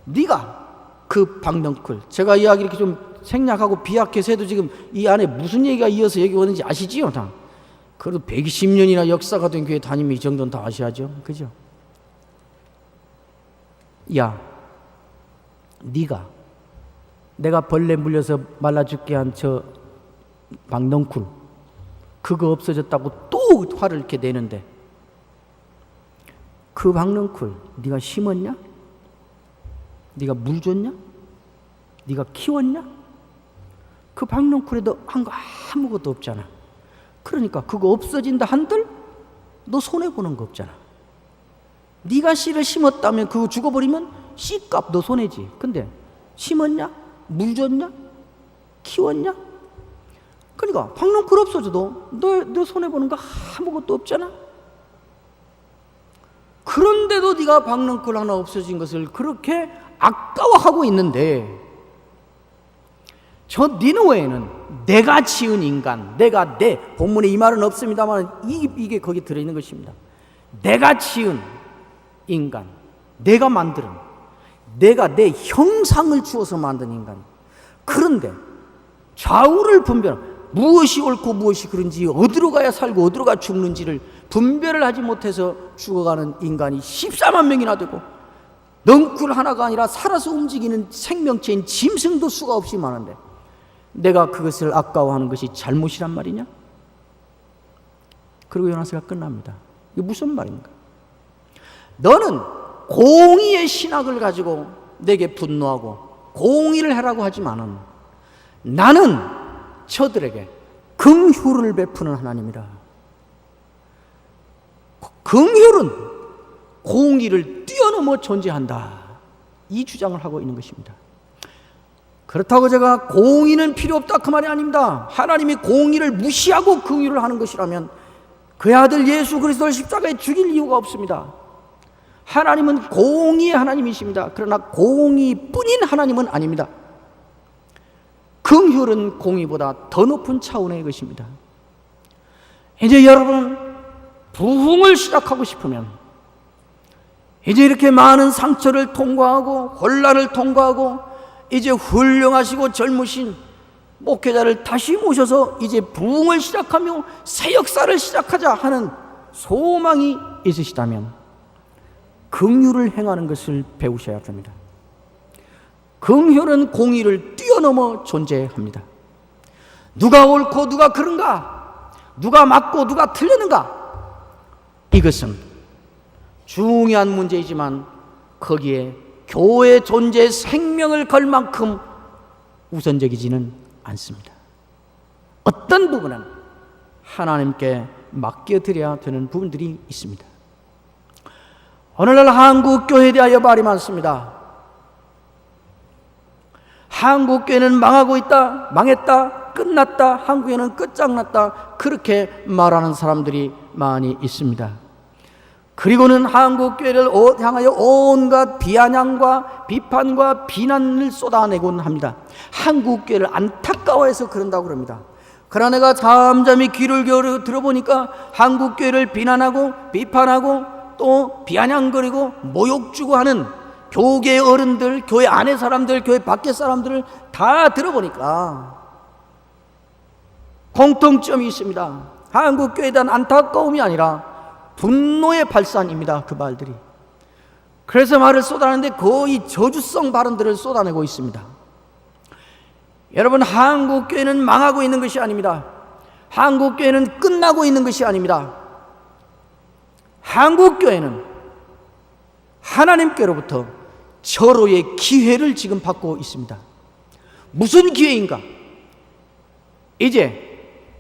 네가 그 박넝쿨, 제가 이야기 이렇게 좀 생략하고 비약해서 해도 지금 이 안에 무슨 얘기가 이어서 여기 오는지 아시지요? 다. 그래도 120년이나 역사가 된 교회 다니면 이 정도는 다 아셔야죠. 그죠? 야, 네가 내가 벌레 물려서 말라 죽게 한 저 박넝쿨 그거 없어졌다고 또 화를 이렇게 내는데 그 박넝쿨 네가 심었냐? 네가 물 줬냐? 네가 키웠냐? 그 박넝쿨에도 한 거 아무것도 없잖아. 그러니까 그거 없어진다 한들 너 손해보는 거 없잖아. 네가 씨를 심었다면 그거 죽어버리면 씨값 너 손해지. 근데 심었냐? 물 줬냐? 키웠냐? 그러니까 박넝쿨 없어져도 너 손해보는 거 아무것도 없잖아. 그런데도 네가 박넝쿨 하나 없어진 것을 그렇게 아까워하고 있는데 저 니느웨는 내가 지은 인간, 내가 본문에 이 말은 없습니다만 이게 거기 들어있는 것입니다. 내가 지은 인간, 내가 만드는, 내가 내 형상을 주어서 만든 인간. 그런데 좌우를 무엇이 옳고 무엇이 그른지, 어디로 가야 살고 어디로 가야 죽는지를 분별을 하지 못해서 죽어가는 인간이 14만 명이나 되고, 넝쿨 하나가 아니라 살아서 움직이는 생명체인 짐승도 수가 없이 많은데 내가 그것을 아까워하는 것이 잘못이란 말이냐? 그리고 요나스가 끝납니다. 이게 무슨 말인가? 너는 공의의 신학을 가지고 내게 분노하고 공의를 하라고 하지만은 나는 저들에게 긍휼을 베푸는 하나님이라. 긍휼은 공의를 뛰어넘어 존재한다. 이 주장을 하고 있는 것입니다. 그렇다고 제가 공의는 필요 없다 그 말이 아닙니다. 하나님이 공의를 무시하고 긍휼을 하는 것이라면 그의 아들 예수 그리스도를 십자가에 죽일 이유가 없습니다. 하나님은 공의의 하나님이십니다. 그러나 공의뿐인 하나님은 아닙니다. 긍휼은 공의보다 더 높은 차원의 것입니다. 이제 여러분 부흥을 시작하고 싶으면, 이제 이렇게 많은 상처를 통과하고 혼란을 통과하고 이제 훌륭하시고 젊으신 목회자를 다시 모셔서 이제 부흥을 시작하며 새 역사를 시작하자 하는 소망이 있으시다면 긍휼을 행하는 것을 배우셔야 합니다. 긍휼은 공의를 뛰어넘어 존재합니다. 누가 옳고 누가 그른가, 누가 맞고 누가 틀렸는가, 이것은 중요한 문제이지만 거기에 교회 존재의 생명을 걸 만큼 우선적이지는 않습니다. 어떤 부분은 하나님께 맡겨드려야 되는 부분들이 있습니다. 오늘날 한국교회에 대하여 말이 많습니다. 한국교회는 망하고 있다, 망했다, 끝났다, 한국교회는 끝장났다, 그렇게 말하는 사람들이 많이 있습니다. 그리고는 한국교회를 향하여 온갖 비아냥과 비판과 비난을 쏟아내곤 합니다. 한국교회를 안타까워해서 그런다고 그럽니다. 그러나 내가 잠잠히 귀를 기울여 들어보니까 한국교회를 비난하고 비판하고 또 비아냥거리고 모욕 주고 하는 교계 어른들, 교회 안의 사람들, 교회 밖의 사람들을 다 들어보니까 공통점이 있습니다. 한국교회에 대한 안타까움이 아니라 분노의 발산입니다. 그 말들이. 그래서 말을 쏟아내는데 거의 저주성 발언들을 쏟아내고 있습니다. 여러분, 한국교회는 망하고 있는 것이 아닙니다. 한국교회는 끝나고 있는 것이 아닙니다. 한국교회는 하나님께로부터 절호의 기회를 지금 받고 있습니다. 무슨 기회인가? 이제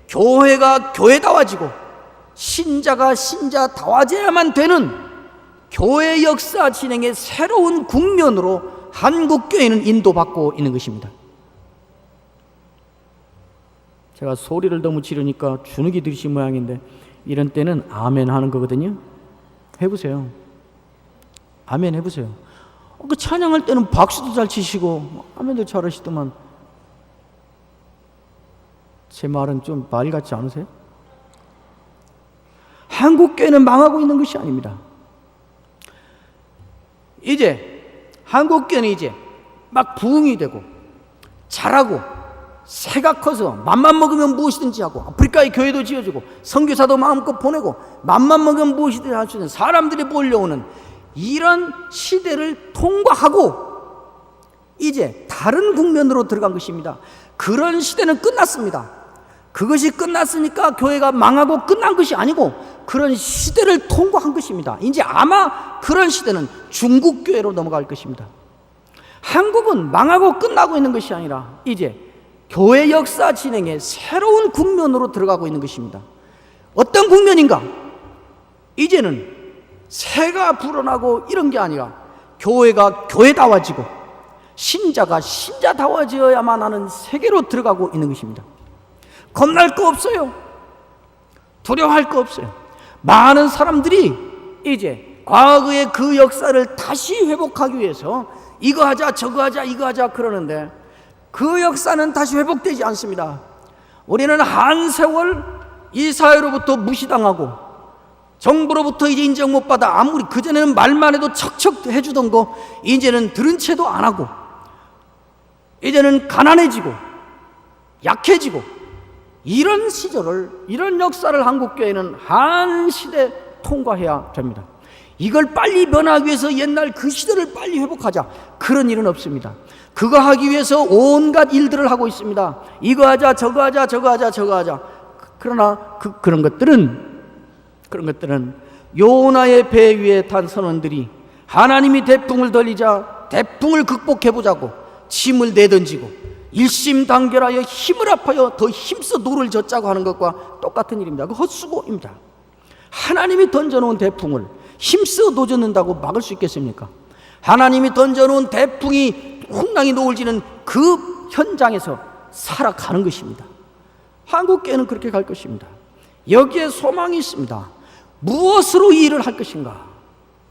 교회가 교회다워지고 신자가 신자다워져야만 되는 교회 역사 진행의 새로운 국면으로 한국교회는 인도받고 있는 것입니다. 제가 소리를 너무 지르니까 주눅이 드신 모양인데 이런 때는 아멘 하는 거거든요. 해보세요. 아멘 해보세요. 그 찬양할 때는 박수도 잘 치시고 아멘도 잘 하시더만 제 말은 좀 말 같지 않으세요? 한국교회는 망하고 있는 것이 아닙니다. 이제 한국교회는 이제 막 부흥이 되고 잘하고 새가 커서 맘만 먹으면 무엇이든지 하고 아프리카의 교회도 지어주고 선교사도 마음껏 보내고 맘만 먹으면 무엇이든지 할 수 있는 사람들이 몰려오는 이런 시대를 통과하고 이제 다른 국면으로 들어간 것입니다. 그런 시대는 끝났습니다. 그것이 끝났으니까 교회가 망하고 끝난 것이 아니고 그런 시대를 통과한 것입니다. 이제 아마 그런 시대는 중국 교회로 넘어갈 것입니다. 한국은 망하고 끝나고 있는 것이 아니라 이제 교회 역사 진행의 새로운 국면으로 들어가고 있는 것입니다. 어떤 국면인가? 이제는 새가 불어나고 이런 게 아니라 교회가 교회다워지고 신자가 신자다워져야만 하는 세계로 들어가고 있는 것입니다. 겁날 거 없어요. 두려워할 거 없어요. 많은 사람들이 이제 과거의 그 역사를 다시 회복하기 위해서 이거 하자 저거 하자 이거 하자 그러는데 그 역사는 다시 회복되지 않습니다. 우리는 한 세월 이 사회로부터 무시당하고 정부로부터 이제 인정 못 받아. 아무리 그전에는 말만 해도 척척 해주던 거 이제는 들은 채도 안 하고, 이제는 가난해지고 약해지고, 이런 시절을, 이런 역사를 한국교회는 한 시대 통과해야 됩니다. 이걸 빨리 변하기 위해서 옛날 그 시대를 빨리 회복하자, 그런 일은 없습니다. 그거 하기 위해서 온갖 일들을 하고 있습니다. 이거 하자, 저거 하자, 저거 하자, 저거 하자. 그러나 그런 것들은 요나의 배 위에 탄 선원들이 하나님이 태풍을 돌리자 태풍을 극복해보자고 짐을 내던지고 일심단결하여 힘을 합하여 더 힘써 노를 젓자고 하는 것과 똑같은 일입니다. 그 헛수고입니다. 하나님이 던져놓은 태풍을 힘써 노젓는다고 막을 수 있겠습니까? 하나님이 던져놓은 태풍이 풍랑이 노을지는 그 현장에서 살아가는 것입니다. 한국교회는 그렇게 갈 것입니다. 여기에 소망이 있습니다. 무엇으로 이 일을 할 것인가?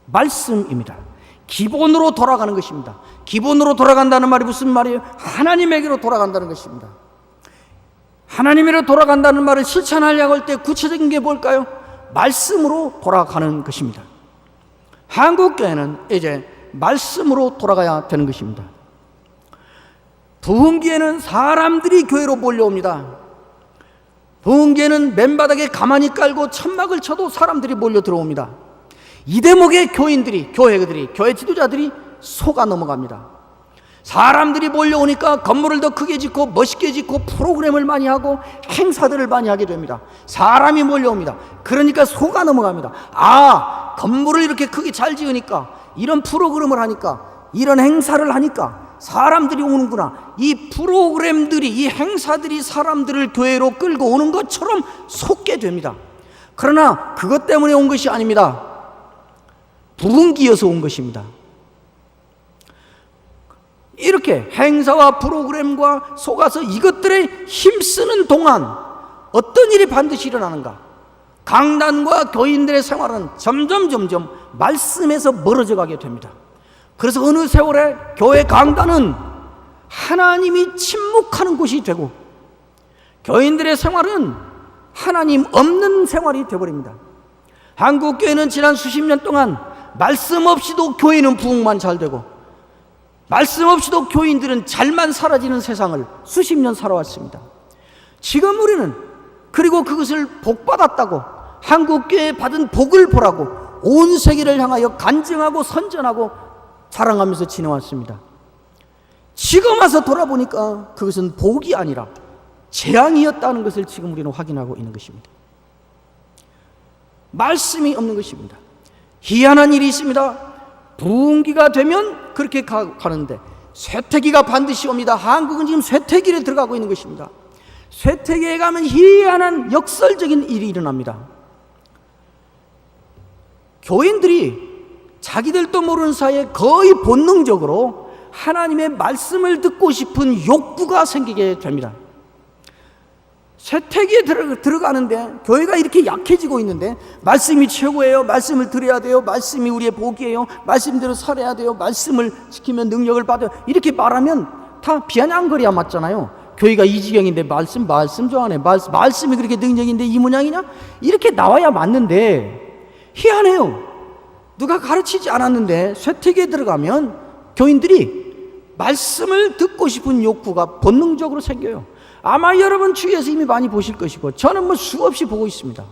말씀입니다. 기본으로 돌아가는 것입니다. 기본으로 돌아간다는 말이 무슨 말이에요? 하나님에게로 돌아간다는 것입니다. 하나님에게로 돌아간다는 말을 실천하려고 할 때 구체적인 게 뭘까요? 말씀으로 돌아가는 것입니다. 한국교회는 이제 말씀으로 돌아가야 되는 것입니다. 부흥기에는 사람들이 교회로 몰려옵니다. 부흥기에는 맨바닥에 가만히 깔고 천막을 쳐도 사람들이 몰려 들어옵니다. 이 대목에 교인들이, 교회 지도자들이 속아 넘어갑니다. 사람들이 몰려오니까 건물을 더 크게 짓고 멋있게 짓고 프로그램을 많이 하고 행사들을 많이 하게 됩니다. 사람이 몰려옵니다. 그러니까 속아 넘어갑니다. 아, 건물을 이렇게 크게 잘 지으니까, 이런 프로그램을 하니까, 이런 행사를 하니까 사람들이 오는구나. 이 프로그램들이, 이 행사들이 사람들을 교회로 끌고 오는 것처럼 속게 됩니다. 그러나 그것 때문에 온 것이 아닙니다. 부흥기여서 온 것입니다. 이렇게 행사와 프로그램과 속아서 이것들에 힘쓰는 동안 어떤 일이 반드시 일어나는가? 강단과 교인들의 생활은 점점 말씀에서 멀어져 가게 됩니다. 그래서 어느 세월에 교회 강단은 하나님이 침묵하는 곳이 되고 교인들의 생활은 하나님 없는 생활이 되어버립니다. 한국교회는 지난 수십 년 동안 말씀 없이도 교회는 부흥만 잘 되고 말씀 없이도 교인들은 잘만 사라지는 세상을 수십 년 살아왔습니다. 지금 우리는 그리고 그것을 복받았다고 한국교회에 받은 복을 보라고 온 세계를 향하여 간증하고 선전하고 자랑하면서 지내왔습니다. 지금 와서 돌아보니까 그것은 복이 아니라 재앙이었다는 것을 지금 우리는 확인하고 있는 것입니다. 말씀이 없는 것입니다. 희한한 일이 있습니다. 부흥기가 되면 그렇게 가는데 쇠퇴기가 반드시 옵니다. 한국은 지금 쇠퇴기에 들어가고 있는 것입니다. 쇠퇴기에 가면 희한한 역설적인 일이 일어납니다. 교인들이 자기들도 모르는 사이에 거의 본능적으로 하나님의 말씀을 듣고 싶은 욕구가 생기게 됩니다. 쇠퇴기에 들어가는데 교회가 이렇게 약해지고 있는데 말씀이 최고예요. 말씀을 들어야 돼요. 말씀이 우리의 복이에요. 말씀대로 살아야 돼요. 말씀을 지키면 능력을 받아요. 이렇게 말하면 다 비아냥거리야 맞잖아요. 교회가 이 지경인데 말씀 좋아하네. 말씀이 그렇게 능력인데 이 모양이냐? 이렇게 나와야 맞는데 희한해요. 누가 가르치지 않았는데 쇠퇴기에 들어가면 교인들이 말씀을 듣고 싶은 욕구가 본능적으로 생겨요. 아마 여러분 주위에서 이미 많이 보실 것이고 저는 수없이 보고 있습니다.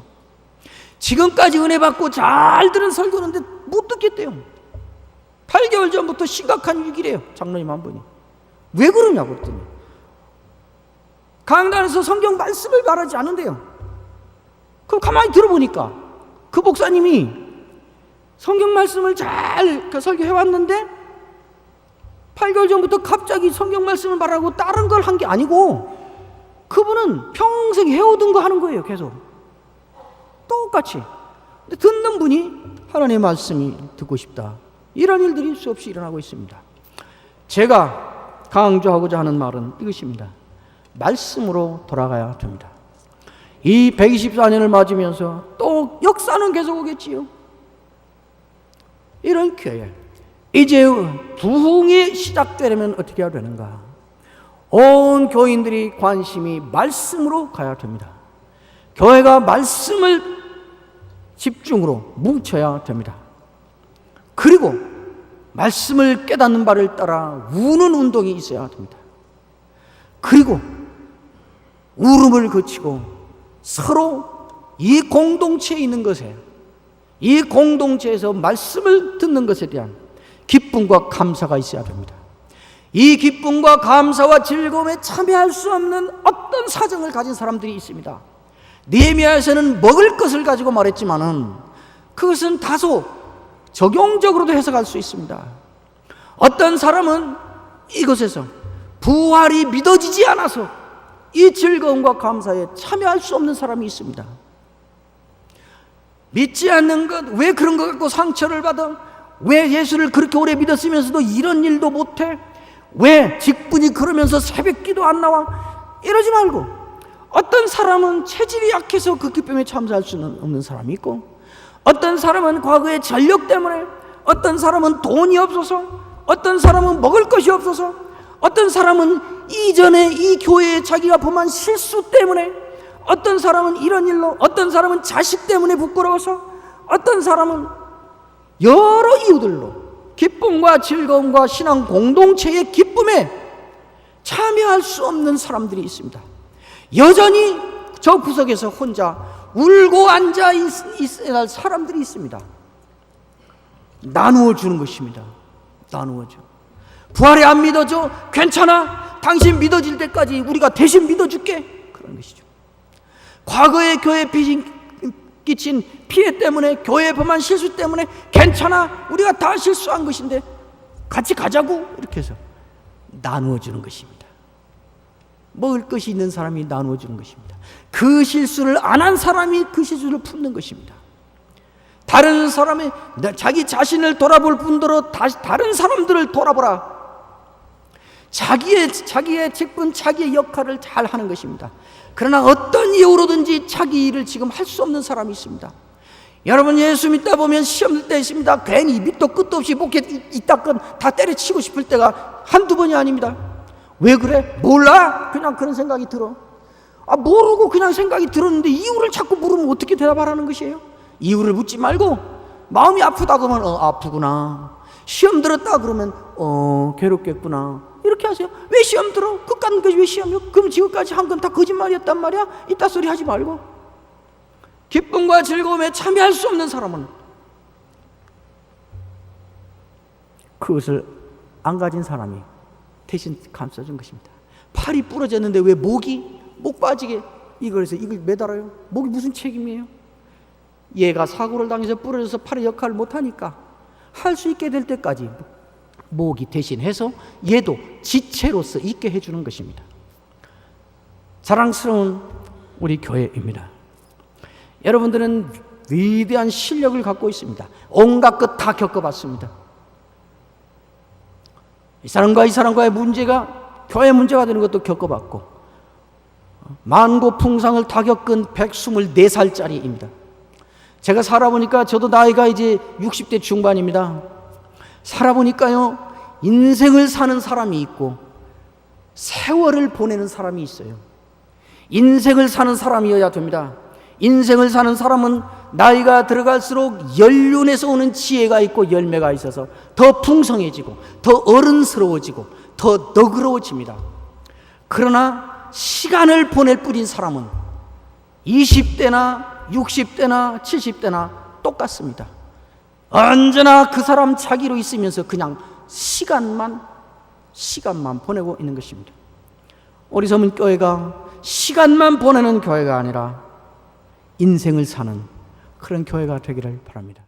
지금까지 은혜 받고 잘 들은 설교는데 못 듣겠대요. 8개월 전부터 심각한 위기래요. 장로님 한 분이. 왜 그러냐고 그랬더니 강단에서 성경 말씀을 말하지 않는데요. 그럼 가만히 들어보니까 그 목사님이 성경 말씀을 잘 설교해왔는데 8개월 전부터 갑자기 성경 말씀을 말하고 다른 걸 한 게 아니고 그분은 평생 해오던 거 하는 거예요. 계속 똑같이. 근데 듣는 분이 하나님의 말씀이 듣고 싶다. 이런 일들이 수없이 일어나고 있습니다. 제가 강조하고자 하는 말은 이것입니다. 말씀으로 돌아가야 됩니다. 이 124년을 맞으면서 또 역사는 계속 오겠지요. 이런 교회 이제 부흥이 시작되려면 어떻게 해야 되는가? 온 교인들이 관심이 말씀으로 가야 됩니다. 교회가 말씀을 집중으로 뭉쳐야 됩니다. 그리고 말씀을 깨닫는 바를 따라 우는 운동이 있어야 됩니다. 그리고 울음을 그치고 서로 이 공동체에 있는 것에, 이 공동체에서 말씀을 듣는 것에 대한 기쁨과 감사가 있어야 됩니다. 이 기쁨과 감사와 즐거움에 참여할 수 없는 어떤 사정을 가진 사람들이 있습니다. 느헤미야에서는 먹을 것을 가지고 말했지만은 그것은 다소 적용적으로도 해석할 수 있습니다. 어떤 사람은 이것에서 부활이 믿어지지 않아서 이 즐거움과 감사에 참여할 수 없는 사람이 있습니다. 믿지 않는 것, 왜 그런 것 갖고 상처를 받아? 왜 예수를 그렇게 오래 믿었으면서도 이런 일도 못해? 왜 직분이 그러면서 새벽기도 안 나와? 이러지 말고, 어떤 사람은 체질이 약해서 그 기쁨에 참여할 수는 없는 사람이 있고, 어떤 사람은 과거의 전력 때문에, 어떤 사람은 돈이 없어서, 어떤 사람은 먹을 것이 없어서, 어떤 사람은 이전에 이 교회에 자기가 범한 실수 때문에, 어떤 사람은 이런 일로, 어떤 사람은 자식 때문에 부끄러워서, 어떤 사람은 여러 이유들로 기쁨과 즐거움과 신앙 공동체의 기쁨에 참여할 수 없는 사람들이 있습니다. 여전히 저 구석에서 혼자 울고 앉아 있어야 할 사람들이 있습니다. 나누어 주는 것입니다. 나누어 줘. 부활에 안 믿어줘? 괜찮아. 당신 믿어질 때까지 우리가 대신 믿어줄게. 그런 것이죠. 과거의 교회에 끼친 피해 때문에, 교회에 범한 실수 때문에 괜찮아. 우리가 다 실수한 것인데 같이 가자고. 이렇게 해서 나누어 주는 것입니다. 먹을 것이 있는 사람이 나누어 주는 것입니다. 그 실수를 안 한 사람이 그 실수를 품는 것입니다. 다른 사람의, 자기 자신을 돌아볼 뿐더러 다른 사람들을 돌아보라. 자기의 직분, 자기의 역할을 잘 하는 것입니다. 그러나 어떤 이유로든지 자기 일을 지금 할 수 없는 사람이 있습니다. 여러분, 예수 믿다 보면 시험 들 때 있습니다. 괜히 밑도 끝도 없이 목에 이따끈 다 때려치고 싶을 때가 한두 번이 아닙니다. 왜 그래? 몰라? 그냥 그런 생각이 들어. 모르고 그냥 생각이 들었는데 이유를 자꾸 물으면 어떻게 대답하라는 것이에요? 이유를 묻지 말고, 마음이 아프다 그러면 아프구나. 시험 들었다 그러면 괴롭겠구나. 이렇게 하세요. 왜 시험 들어? 그깟 것이 왜 시험이요? 그럼 지금까지 한 건 다 거짓말이었단 말이야? 이따 소리 하지 말고. 기쁨과 즐거움에 참여할 수 없는 사람은 그것을 안 가진 사람이 대신 감싸준 것입니다. 팔이 부러졌는데 왜 목 빠지게 이걸 매달아요? 목이 무슨 책임이에요? 얘가 사고를 당해서 부러져서 팔의 역할을 못하니까 할 수 있게 될 때까지 목이 대신해서 얘도 지체로서 있게 해주는 것입니다. 자랑스러운 우리 교회입니다. 여러분들은 위대한 실력을 갖고 있습니다. 온갖 것 다 겪어봤습니다. 이 사람과의 문제가 교회 문제가 되는 것도 겪어봤고, 만고풍상을 다 겪은 124살짜리입니다. 제가 살아보니까, 저도 나이가 이제 60대 중반입니다. 살아보니까요, 인생을 사는 사람이 있고 세월을 보내는 사람이 있어요. 인생을 사는 사람이어야 됩니다. 인생을 사는 사람은 나이가 들어갈수록 연륜에서 오는 지혜가 있고 열매가 있어서 더 풍성해지고 더 어른스러워지고 더 너그러워집니다. 그러나 시간을 보낼 뿐인 사람은 20대나 60대나 70대나 똑같습니다. 언제나 그 사람 자기로 있으면서 그냥 시간만 보내고 있는 것입니다. 우리 서문교회가 시간만 보내는 교회가 아니라 인생을 사는 그런 교회가 되기를 바랍니다.